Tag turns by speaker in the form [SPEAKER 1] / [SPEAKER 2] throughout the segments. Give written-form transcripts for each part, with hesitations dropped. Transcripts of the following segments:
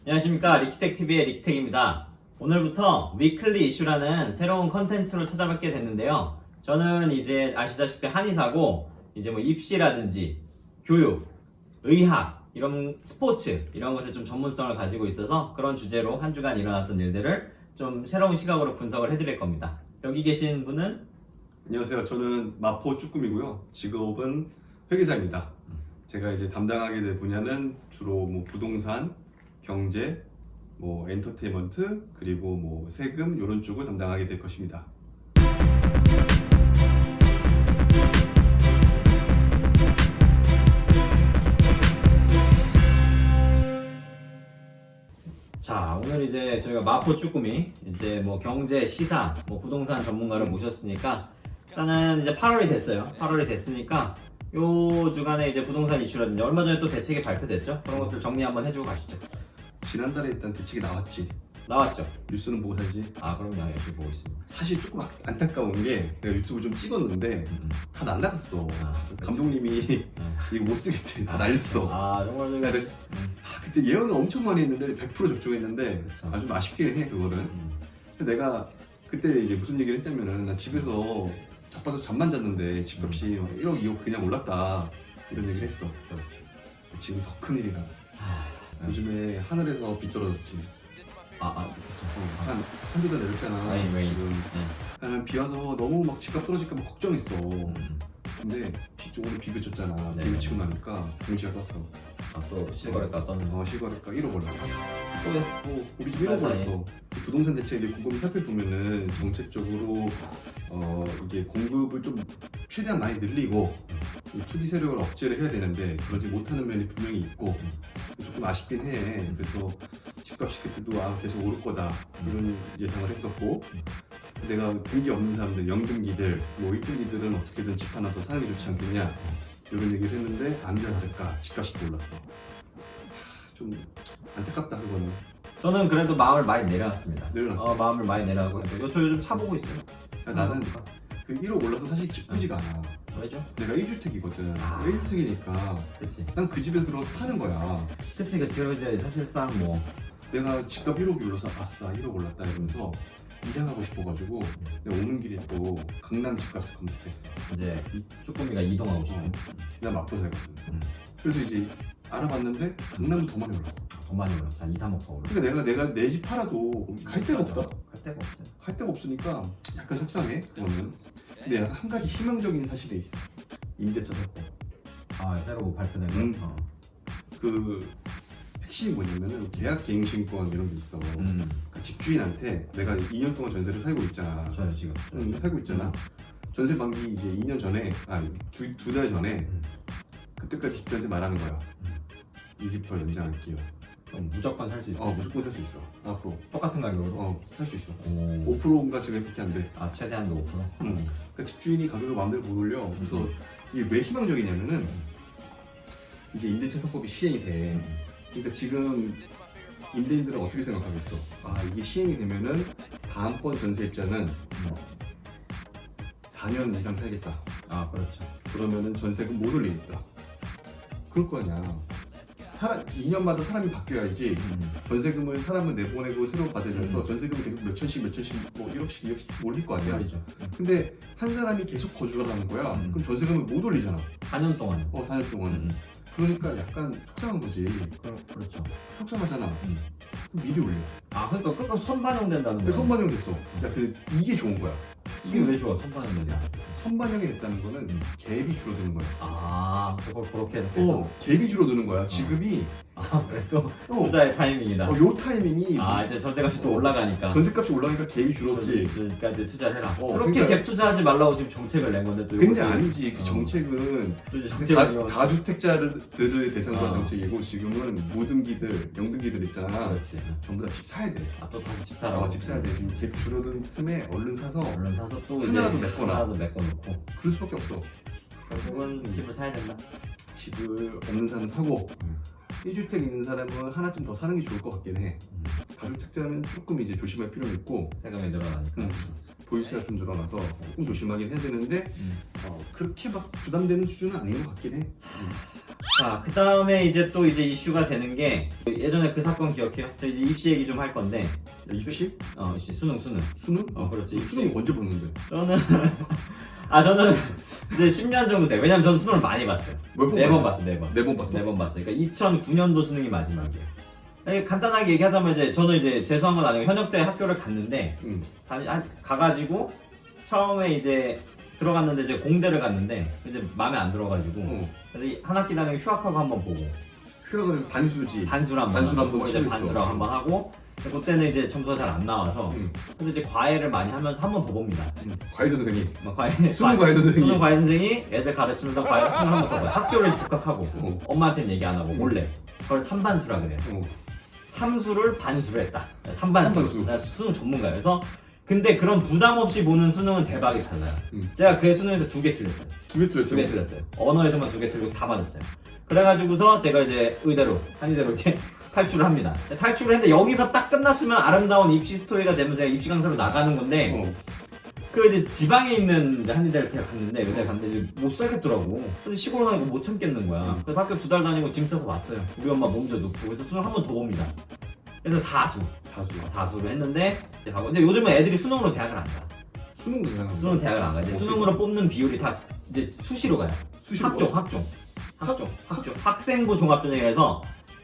[SPEAKER 1] 안녕하십니까, 리키텍TV의 리키텍입니다. 오늘부터 위클리 이슈라는 새로운 컨텐츠로 찾아뵙게 됐는데요. 저는 이제 아시다시피 한의사고 이제 뭐 입시라든지 교육, 의학, 이런 스포츠 이런 것에 좀 전문성을 가지고 있어서 그런 주제로 한 주간 일어났던 일들을 좀 새로운 시각으로 분석을 해드릴 겁니다. 여기 계신 분은
[SPEAKER 2] 안녕하세요. 저는 마포 쭈꾸미고요. 직업은 회계사입니다. 제가 이제 담당하게 될 분야는 주로 뭐 부동산, 경제, 뭐 엔터테인먼트, 그리고 뭐 세금 이런 쪽을 담당하게 될 것입니다.
[SPEAKER 1] 자, 오늘 이제 저희가 마포 쭈꾸미 이제 뭐 경제, 시사, 뭐 부동산 전문가를 모셨으니까 일단은 이제 8월이 됐어요. 8월이 됐으니까 요 주간에 이제 부동산 이슈라든지 얼마 전에 또 대책이 발표됐죠. 그런 것들 정리 한번 해주고 가시죠.
[SPEAKER 2] 지난달에 일단 대책이 나왔지.
[SPEAKER 1] 나왔죠?
[SPEAKER 2] 뉴스는 보고 살지.
[SPEAKER 1] 아, 그럼요. 열심히 보고 있습니다.
[SPEAKER 2] 사실 조금 안타까운 게 내가 유튜브 좀 찍었는데 다 날라갔어. 감독님이 이거 못 쓰겠대. 다 날렸어.
[SPEAKER 1] 아, 정말 저희가
[SPEAKER 2] 그때 예언을 엄청 많이 했는데 100% 적중했는데
[SPEAKER 1] 그렇죠.
[SPEAKER 2] 아주 아쉽긴 해 그거는. 근데 내가 그때 이제 무슨 얘기를 했냐면은 나 집에서 자빠서 잠만 잤는데 집값이 1억 2억 그냥 올랐다 이런 얘기를 했어. 지금 더 큰 일이 나왔어. 요즘에 하늘에서 비 떨어졌지.
[SPEAKER 1] 그렇죠.
[SPEAKER 2] 한두 달 내렸잖아.
[SPEAKER 1] 웨이.
[SPEAKER 2] 지금 나는 비 와서 너무 막 집값 떨어질까 봐 걱정했어. 근데 오늘 비 그쳤잖아.
[SPEAKER 1] 네.
[SPEAKER 2] 비 그치고 나니까 공시가 떴어.
[SPEAKER 1] 아, 또 실거래가 떴는
[SPEAKER 2] 실거래가 1억 올랐어.
[SPEAKER 1] 또
[SPEAKER 2] 우리 집 1억 올랐어. 부동산 대책에 곰곰이 살펴보면은 정책적으로 이게 공급을 좀 최대한 많이 늘리고 이 투기 세력을 억제를 해야 되는데 그러지 못하는 면이 분명히 있고 조금 아쉽긴 해. 그래서 집값이 그때도 계속 오를 거다 이런 예상을 했었고 내가 등기 없는 사람들, 영등기들, 뭐 1등기들은 어떻게든 집 하나 더 사는 게 좋지 않겠냐 이런 얘기를 했는데 아니나 다를까 집값이 또 올랐어. 좀 안타깝다 그거는.
[SPEAKER 1] 저는 그래도 마음을 많이 내려놨습니다.
[SPEAKER 2] 내려놨어.
[SPEAKER 1] 마음을 많이 내려가고 저 요즘 차 보고 있어요.
[SPEAKER 2] 나는 그 1억 올라서 사실 기쁘지가 않아.
[SPEAKER 1] 왜죠?
[SPEAKER 2] 내가 1주택이거든.
[SPEAKER 1] 아.
[SPEAKER 2] 1주택이니까
[SPEAKER 1] 그치.
[SPEAKER 2] 난 그 집에 들어서 사는 거야.
[SPEAKER 1] 그치. 그리고 이제 사실상 뭐
[SPEAKER 2] 내가 집값 1억이 올라서 아싸 1억 올랐다 이러면서 이사가고 싶어가지고 내가 오는 길에 또 강남 집값을 검색했어.
[SPEAKER 1] 이제 쭈꾸미가 이동하고 싶은
[SPEAKER 2] 내가 마포 살거든. 그래서 이제 알아봤는데 강남은 더 많이 올랐어.
[SPEAKER 1] 더 많이 올랐어. 한 2, 3억 더 올랐어.
[SPEAKER 2] 그러니까 내가 내 집 팔아도 갈 데가 없다.
[SPEAKER 1] 갈 데가 없어.
[SPEAKER 2] 갈 데가 없으니까 약간 속상해 그거는. 근데 한 가지 희망적인 사실이 있어. 임대차 사건.
[SPEAKER 1] 아, 새로 발표된 거.
[SPEAKER 2] 그 핵심이 뭐냐면은 계약 갱신권 이런 게 있어. 그러니까 집주인한테 내가 2년 동안 전세를 살고 있잖아.
[SPEAKER 1] 저요 지금.
[SPEAKER 2] 살고 있잖아. 전세 만기 이제 2년 전에 두 달 전에 그때까지 집주인한테 말하는 거야. 이 집 더 연장할게요.
[SPEAKER 1] 그럼 무조건 살 수 있어.
[SPEAKER 2] 무조건 살 수 있어. 앞으로.
[SPEAKER 1] 똑같은 가격으로.
[SPEAKER 2] 살 수 있어.
[SPEAKER 1] 오.
[SPEAKER 2] 5%인가 지금밖에 안 돼.
[SPEAKER 1] 아, 최대한도 5%.
[SPEAKER 2] 그러니까 집주인이 가격을 마음대로 못 올려. 그래서 이게 왜 희망적이냐면은 이제 임대차 상법이 시행이 돼. 그러니까 지금 임대인들은 어떻게 생각하겠어? 이게 시행이 되면은 다음번 전세입자는 4년 이상 살겠다.
[SPEAKER 1] 아, 그렇죠.
[SPEAKER 2] 그러면은 전세금 못 올리겠다. 그럴 거 아니야. 2년마다 사람이 바뀌어야지. 전세금을 사람을 내보내고 새로 받으면서 전세금을 계속 몇천씩 뭐 1억씩 2억씩 올릴 거 아니야.
[SPEAKER 1] 올리죠.
[SPEAKER 2] 근데 한 사람이 계속 거주를 하는 거야. 그럼 전세금을 못 올리잖아.
[SPEAKER 1] 4년 동안.
[SPEAKER 2] 4년 동안. 그러니까 약간 속상한 거지.
[SPEAKER 1] 그렇죠.
[SPEAKER 2] 속상하잖아. 그럼 미리 올려.
[SPEAKER 1] 아, 그러니까 끝까지 선반영된다는
[SPEAKER 2] 근데
[SPEAKER 1] 거야.
[SPEAKER 2] 선반영 됐어. 이게 좋은 거야.
[SPEAKER 1] 이게 왜 좋아? 선반영되냐?
[SPEAKER 2] 선반영이 됐다는 거는 갭이 줄어드는 거야.
[SPEAKER 1] 아, 그걸 그렇게 해서.
[SPEAKER 2] 갭이 줄어드는 거야. 지금이
[SPEAKER 1] 그래도 투자의 타이밍이다.
[SPEAKER 2] 요 타이밍이
[SPEAKER 1] 이제 전세값이 또 올라가니까.
[SPEAKER 2] 전세값이 올라가니까 갭이 줄었지.
[SPEAKER 1] 그러니까 이제 투자를 해라.
[SPEAKER 2] 그러니까-
[SPEAKER 1] 그렇게 갭 투자하지 말라고 지금 정책을 낸 건데 또.
[SPEAKER 2] 근데
[SPEAKER 1] 이것도-
[SPEAKER 2] 아니지. 그 정책은
[SPEAKER 1] 또 이제 정책을
[SPEAKER 2] 다주택자들을 대상으로 한
[SPEAKER 1] 아.
[SPEAKER 2] 정책이고 지금은 모등기들, 영등기들 있잖아.
[SPEAKER 1] 그렇지.
[SPEAKER 2] 전부 다 집 사야 돼.
[SPEAKER 1] 또 다시 집 사라고.
[SPEAKER 2] 집 사야 돼. 지금 갭 줄어든 틈에 얼른 사서
[SPEAKER 1] 얼른 사서 또
[SPEAKER 2] 하나라도
[SPEAKER 1] 이제
[SPEAKER 2] 메꿔놔.
[SPEAKER 1] 하나라도 메꿔놓고.
[SPEAKER 2] 그럴 수밖에 없어.
[SPEAKER 1] 결국은 집을 사야 된다.
[SPEAKER 2] 집을 없는 사람은 사고 1주택 있는 사람은 하나쯤 더 사는 게 좋을 것 같긴 해. 다주택자는 조금 이제 조심할 필요는 있고
[SPEAKER 1] 세금이 늘어나니까.
[SPEAKER 2] 보유세가 좀 늘어나서 조금 조심하긴 해야 되는데 그렇게 막 부담되는 수준은 아닌 것 같긴 해.
[SPEAKER 1] 자, 그 다음에 이제 또 이제 이슈가 되는 게 예전에 그 사건 기억해요? 저 이제 입시 얘기 좀 할 건데
[SPEAKER 2] 입시?
[SPEAKER 1] 입시 수능
[SPEAKER 2] 수능?
[SPEAKER 1] 그렇지.
[SPEAKER 2] 수능 언제 봤는데?
[SPEAKER 1] 저는 저는 이제 10년 정도 돼. 왜냐면 저는 수능을 많이 봤어요.
[SPEAKER 2] 몇 번?
[SPEAKER 1] 4번 봤어, 4번.
[SPEAKER 2] 4번 봤어?
[SPEAKER 1] 4번 봤어요. 그러니까 2009년도 수능이 마지막이에요. 간단하게 얘기하자면 이제 저는 이제 재수한 건 아니고 현역대 학교를 갔는데 가가지고 처음에 이제 들어갔는데 이제 공대를 갔는데 이제 마음에 안 들어가지고 그래서 한 학기 다음에 휴학하고 한번 보고
[SPEAKER 2] 휴학은 반수지.
[SPEAKER 1] 반수를 한번
[SPEAKER 2] 반수를
[SPEAKER 1] 하고,
[SPEAKER 2] 한번
[SPEAKER 1] 이제
[SPEAKER 2] 치렀어.
[SPEAKER 1] 반수라고 한번 하고 그때는 이제 점수가 잘 안 나와서 그래서 이제 과외를 많이 하면서 한 번 더 봅니다.
[SPEAKER 2] 과외 선생님.
[SPEAKER 1] 막 과외
[SPEAKER 2] 수능 과외 선생님.
[SPEAKER 1] 수능 과외 선생이 애들 가르치면서 과외 수능 한번 더 봐요. 학교를 독학하고 엄마한테는 얘기 안 하고 몰래 그걸 3반수라 그래요. 3수를 반수를 했다. 3반수.
[SPEAKER 2] 삼반수.
[SPEAKER 1] 나 수능 전문가예요. 그래서 근데 그런 부담 없이 보는 수능은 대박이 잘 나요.
[SPEAKER 2] 음.
[SPEAKER 1] 제가 그 수능에서 2개 틀렸어요.
[SPEAKER 2] 2개 틀렸죠?
[SPEAKER 1] 2개 틀렸어요. 언어에서만 2개 틀리고 다 맞았어요. 그래가지고서 제가 이제 의대로 한의대로 이제 탈출을 합니다. 탈출을 했는데 여기서 딱 끝났으면 아름다운 입시 스토리가 되면 제가 입시 강사로 나가는 건데 그 이제 지방에 있는 이제 한의대를 갔는데 의대 갔는데 이제 못 살겠더라고. 그래서 시골 가니까 못 참겠는 거야. 그래서 학교 2달 다니고 짐 싸서 왔어요. 우리 엄마 몸도 눕고 그래서 수능 한 번 더 봅니다. 그래서 4수를 했는데 이제 가고 근데 요즘은 애들이 수능으로 대학을 안 가. 수능 대학을 안 가. 이제 수능으로 뽑는 비율이 다 이제 수시로 가요.
[SPEAKER 2] 수시로
[SPEAKER 1] 학종. 학생부 종합전형이라서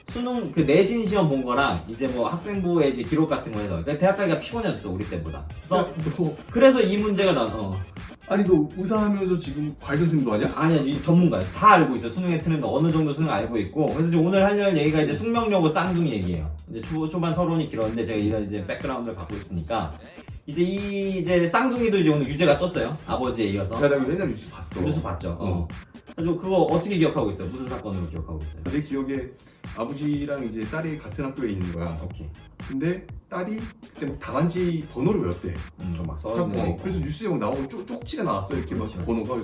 [SPEAKER 1] 수능 그 내신 시험 본 거랑 이제 뭐 학생부의 이제 기록 같은 거 해서 그러니까 대학 가기가 피곤했어 우리 때보다. 그래서 이 문제가
[SPEAKER 2] 아니 너 의사하면서 지금 과외 선생님도 아니야?
[SPEAKER 1] 아니야 이 전문가야. 다 알고 있어. 수능에 트는 거 어느 정도 수능 알고 있고. 그래서 이제 오늘 할 얘기가 이제 숙명여고 쌍둥이 얘기예요. 이제 초반 서론이 길었는데 제가 이런 이제 백그라운드를 갖고 있으니까 이제 이제 쌍둥이도 이제 오늘 유죄가 떴어요. 아버지에 이어서.
[SPEAKER 2] 나 이거 옛날에 뉴스 봤어.
[SPEAKER 1] 뉴스 봤죠. 그래서 그거 어떻게 기억하고 있어요? 무슨 사건으로 기억하고 있어요?
[SPEAKER 2] 내 기억에 아버지랑 이제 딸이 같은 학교에 있는 거야.
[SPEAKER 1] 오케이.
[SPEAKER 2] 근데 딸이 그때 막 답안지 번호를 외웠대.
[SPEAKER 1] 막 써있는 거 있고.
[SPEAKER 2] 그래서 뉴스에 막 나오고 쪽지가 나왔어. 이렇게 막
[SPEAKER 1] 그렇지.
[SPEAKER 2] 번호가.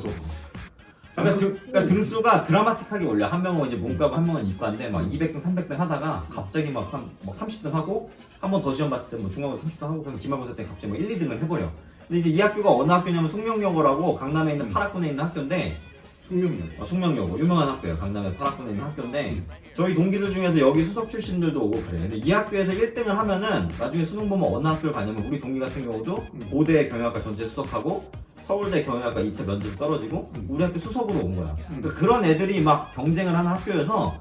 [SPEAKER 2] 그래서
[SPEAKER 1] 그러니까 등수가 드라마틱하게 올려. 한 명은 이제 문과고 한 명은 이과인데 막 200등, 300등 하다가 갑자기 막 30등 하고 한 번 더 시험 봤을 때 뭐 중간고사 30등 하고 그럼 기말고사 때 갑자기 뭐 1, 2등을 해버려. 근데 이제 이 학교가 어느 학교냐면 숙명여고라고 강남에 있는 8학군에 있는 학교인데 숙명여고 유명한 학교예요. 강남에 8학군에 있는 학교인데 저희 동기들 중에서 여기 수석 출신들도 오고 그래요. 근데 이 학교에서 1등을 하면은 나중에 수능 보면 어느 학교를 가냐면 우리 동기 같은 경우도 고대 경영학과 전체 수석하고 서울대 경영학과 2차 면접 떨어지고 우리 학교 수석으로 온 거야. 그러니까 그런 애들이 막 경쟁을 하는 학교여서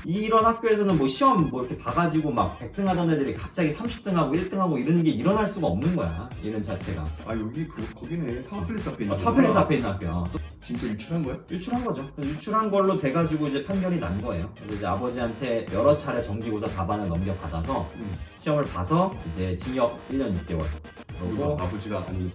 [SPEAKER 1] 이런 학교에서는 뭐 시험 뭐 이렇게 봐가지고 막 100등 하던 애들이 갑자기 30등하고 1등하고 이러는 게 일어날 수가 없는 거야. 이런 자체가.
[SPEAKER 2] 아 여기 거기네 타워팰리스 앞에 있는.
[SPEAKER 1] 타워팰리스 앞에 있는 학교야.
[SPEAKER 2] 진짜 유출한 거야?
[SPEAKER 1] 유출한 거죠. 유출한 걸로 돼가지고 이제 판결이 난 거예요. 그래서 이제 아버지한테 여러 차례 정기고사 답안을 넘겨받아서 시험을 봐서 이제 징역 1년 6개월.
[SPEAKER 2] 그리고 아버지가 아니고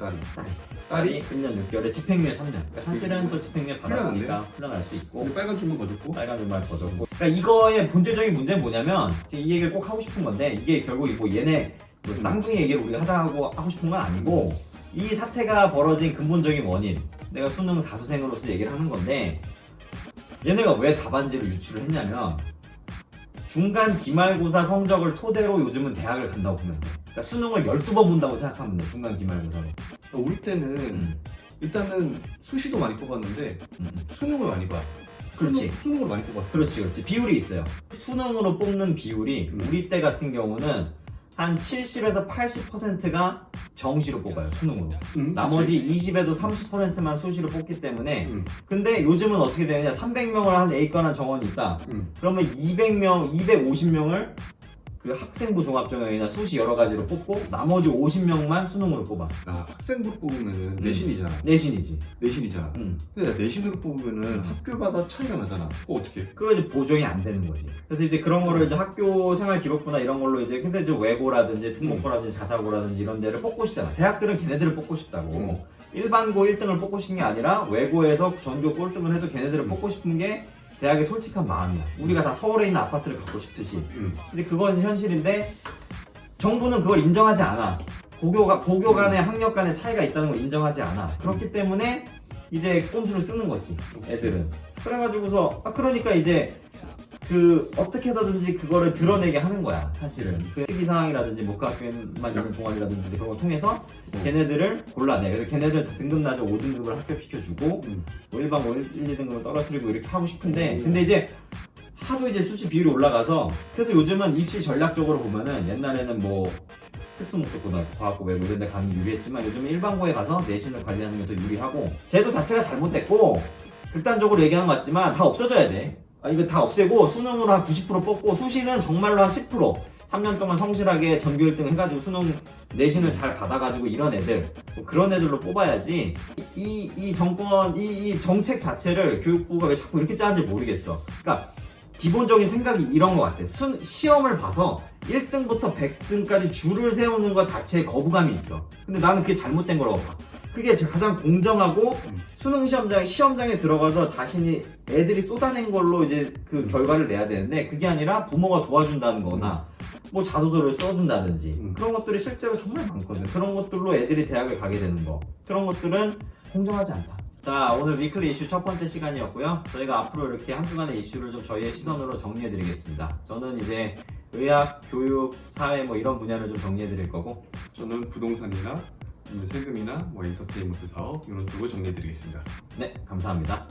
[SPEAKER 1] 딸이 1년 6개월에 집행유예 3년. 그러니까 사실은 또 집행유예 받았으니까 풀려날 수 있고.
[SPEAKER 2] 근데 빨간 줄만 가졌고.
[SPEAKER 1] 빨간 줄만 거졌고. 그러니까 이거의 본질적인 문제는 뭐냐면 지금 이 얘기를 꼭 하고 싶은 건데 이게 결국 뭐 얘네 뭐 쌍둥이 얘기를 우리가 하고 싶은 건 아니고 이 사태가 벌어진 근본적인 원인. 내가 수능 사수생으로서 얘기를 하는 건데 얘네가 왜 답안지를 유출을 했냐면 중간 기말고사 성적을 토대로 요즘은 대학을 간다고 보면 돼. 그러니까 수능을 12번 본다고 생각하면 돼. 중간 기말고사로.
[SPEAKER 2] 우리 때는 일단은 수시도 많이 뽑았는데 수능을 많이 봐.
[SPEAKER 1] 그렇지.
[SPEAKER 2] 수능을 많이 뽑았어.
[SPEAKER 1] 그렇지. 비율이 있어요. 수능으로 뽑는 비율이 우리 때 같은 경우는 한 70에서 80%가 정시로 뽑아요. 수능으로. 나머지 20에서 30%만 수시로 뽑기 때문에 근데 요즘은 어떻게 되느냐 300명을 한 A과나 정원이 있다. 그러면 200명, 250명을 그 학생부 종합전형이나 수시 여러 가지로 뽑고 나머지 50명만 수능으로 뽑아.
[SPEAKER 2] 아 학생부로 뽑으면은 내신이잖아.
[SPEAKER 1] 내신이잖아.
[SPEAKER 2] 근데 내신으로 뽑으면은 학교마다 차이가 나잖아. 그거 어떻게?
[SPEAKER 1] 그거 이제 보정이 안 되는 거지. 그래서 이제 그런 거를 이제 학교 생활 기록부나 이런 걸로 이제 근데 이제 외고라든지 특목고라든지 자사고라든지 이런 데를 뽑고 싶잖아. 대학들은 걔네들을 뽑고 싶다고. 일반고 1등을 뽑고 싶은 게 아니라 외고에서 전교 꼴등을 해도 걔네들을 뽑고 싶은 게 대학의 솔직한 마음이야. 우리가 다 서울에 있는 아파트를 갖고 싶듯이. 근데 그것이 현실인데 정부는 그걸 인정하지 않아. 고교 간의 학력 간의 차이가 있다는 걸 인정하지 않아. 그렇기 때문에 이제 꼼수를 쓰는 거지. 애들은. 그래가지고서 그러니까 이제 그 어떻게 해서든지 그거를 드러내게 하는 거야. 사실은 그 특이 상황이라든지 뭐 그 학교에만 있는 동아리라든지 그런 걸 통해서 걔네들을 골라내. 그래서 걔네들 다 등급 낮아 5등급을 합격시켜주고 뭐 1반 1, 2등급을 떨어뜨리고 이렇게 하고 싶은데 근데 이제 하도 이제 수시 비율이 올라가서 그래서 요즘은 입시 전략적으로 보면은 옛날에는 뭐 특수목적고나 과학고 외고 이런 데 가는 게 유리했지만 요즘은 일반고에 가서 내신을 관리하는 게 더 유리하고 제도 자체가 잘못됐고 극단적으로 얘기하는 것 같지만 다 없어져야 돼. 이거 다 없애고 수능으로 한 90% 뽑고 수시는 정말로 한 10% 3년 동안 성실하게 전교 1등 해가지고 수능 내신을 잘 받아가지고 이런 애들 뭐 그런 애들로 뽑아야지 이 정권 이 정책 자체를 교육부가 왜 자꾸 이렇게 짜는지 모르겠어. 그러니까 기본적인 생각이 이런 것 같아. 시험을 봐서 1등부터 100등까지 줄을 세우는 것 자체에 거부감이 있어. 근데 나는 그게 잘못된 거라고 봐. 그게 가장 공정하고 수능 시험장에 들어가서 자신이 애들이 쏟아낸 걸로 이제 그 결과를 내야 되는데 그게 아니라 부모가 도와준다는 거나 뭐 자소서를 써준다든지 그런 것들이 실제로 정말 많거든. 그런 것들로 애들이 대학을 가게 되는 거. 그런 것들은 공정하지 않다. 자, 오늘 위클리 이슈 첫 번째 시간이었고요. 저희가 앞으로 이렇게 한 주간의 이슈를 좀 저희의 시선으로 정리해드리겠습니다. 저는 이제 의학, 교육, 사회 뭐 이런 분야를 좀 정리해드릴 거고
[SPEAKER 2] 저는 부동산이나 세금이나 뭐 엔터테인먼트 사업 이런 쪽을 정리해드리겠습니다.
[SPEAKER 1] 네, 감사합니다.